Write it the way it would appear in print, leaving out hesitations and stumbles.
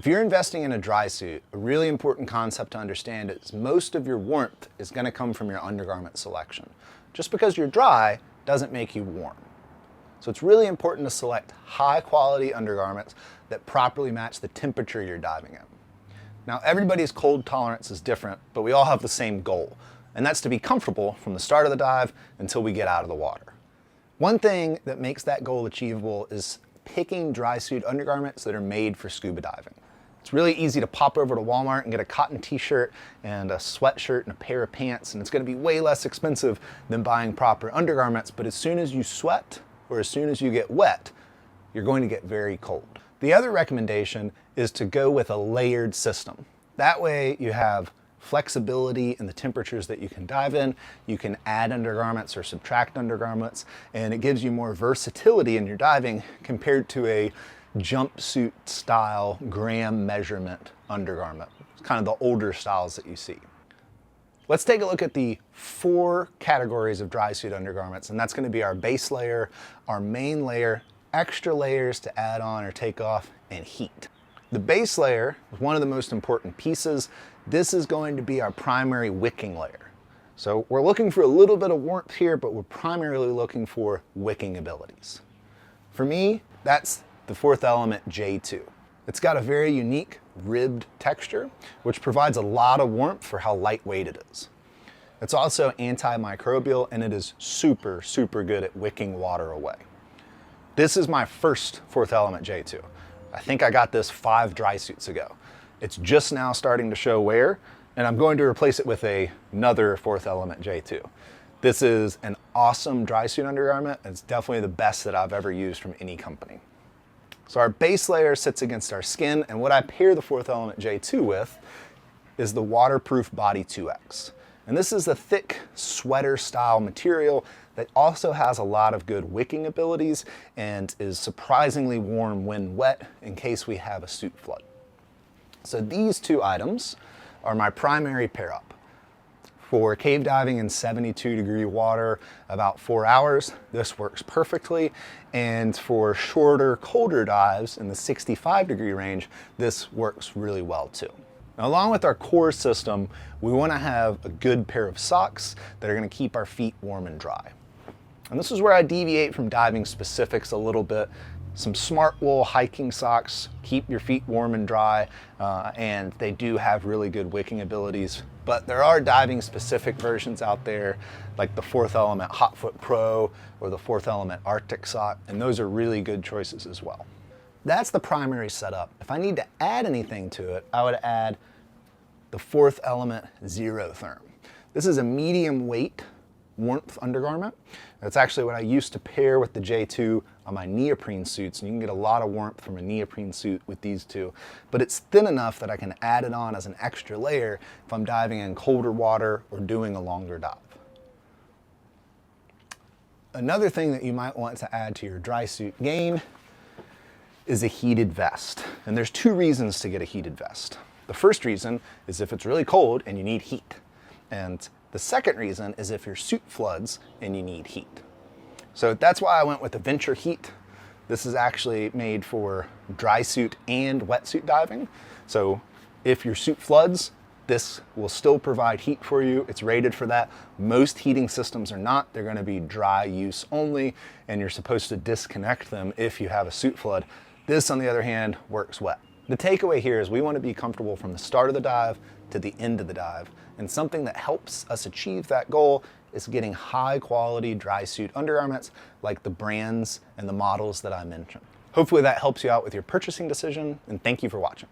If you're investing in a dry suit, a really important concept to understand is most of your warmth is going to come from your undergarment selection. Just because you're dry doesn't make you warm. So it's really important to select high quality undergarments that properly match the temperature you're diving in. Now, everybody's cold tolerance is different, but we all have the same goal, and that's to be comfortable from the start of the dive until we get out of the water. One thing that makes that goal achievable is picking dry suit undergarments that are made for scuba diving. It's really easy to pop over to Walmart and get a cotton t-shirt and a sweatshirt and a pair of pants, and it's going to be way less expensive than buying proper undergarments, but as soon as you sweat or as soon as you get wet, you're going to get very cold. The other recommendation is to go with a layered system. That way you have flexibility in the temperatures that you can dive in. You can add undergarments or subtract undergarments, and it gives you more versatility in your diving compared to a jumpsuit style gram measurement undergarment. It's kind of the older styles that you see. Let's take a look at the 4 categories of dry suit undergarments, and that's going to be our base layer, our main layer, extra layers to add on or take off, and heat. The base layer is one of the most important pieces. This is going to be our primary wicking layer. So we're looking for a little bit of warmth here, but we're primarily looking for wicking abilities. For me, that's the Fourth Element J2. It's got a very unique ribbed texture, which provides a lot of warmth for how lightweight it is. It's also antimicrobial, and it is super, super good at wicking water away. This is my first Fourth Element J2. I think I got this 5 dry suits ago. It's just now starting to show wear, and I'm going to replace it with another Fourth Element J2. This is an awesome dry suit undergarment. It's definitely the best that I've ever used from any company. So our base layer sits against our skin, and what I pair the Fourth Element J2 with is the waterproof Body 2X. And this is a thick sweater style material that also has a lot of good wicking abilities and is surprisingly warm when wet in case we have a suit flood. So these 2 items are my primary pair up. For cave diving in 72-degree water about 4 hours, this works perfectly. And for shorter, colder dives in the 65-degree range, this works really well too. Now, along with our core system, we want to have a good pair of socks that are going to keep our feet warm and dry. And this is where I deviate from diving specifics a little bit. Some smart wool hiking socks keep your feet warm and dry, and they do have really good wicking abilities. But there are diving specific versions out there, like the Fourth Element Hotfoot Pro or the Fourth Element Arctic sock, and those are really good choices as well. That's the primary setup. If I need to add anything to it, I would add the Fourth Element Xerotherm. This is a medium weight warmth undergarment. That's actually what I used to pair with the J2 on my neoprene suits, and you can get a lot of warmth from a neoprene suit with these 2. But it's thin enough that I can add it on as an extra layer if I'm diving in colder water or doing a longer dive. Another thing that you might want to add to your dry suit game is a heated vest. And there's 2 reasons to get a heated vest. The first reason is if it's really cold and you need heat. And the second reason is if your suit floods and you need heat. So that's why I went with the Venture Heat. This is actually made for dry suit and wetsuit diving. So if your suit floods, this will still provide heat for you. It's rated for that. Most heating systems are not. They're going to be dry use only, and you're supposed to disconnect them if you have a suit flood. This, on the other hand, works wet. The takeaway here is we want to be comfortable from the start of the dive to the end of the dive. And something that helps us achieve that goal is getting high quality dry suit undergarments like the brands and the models that I mentioned. Hopefully that helps you out with your purchasing decision, and thank you for watching.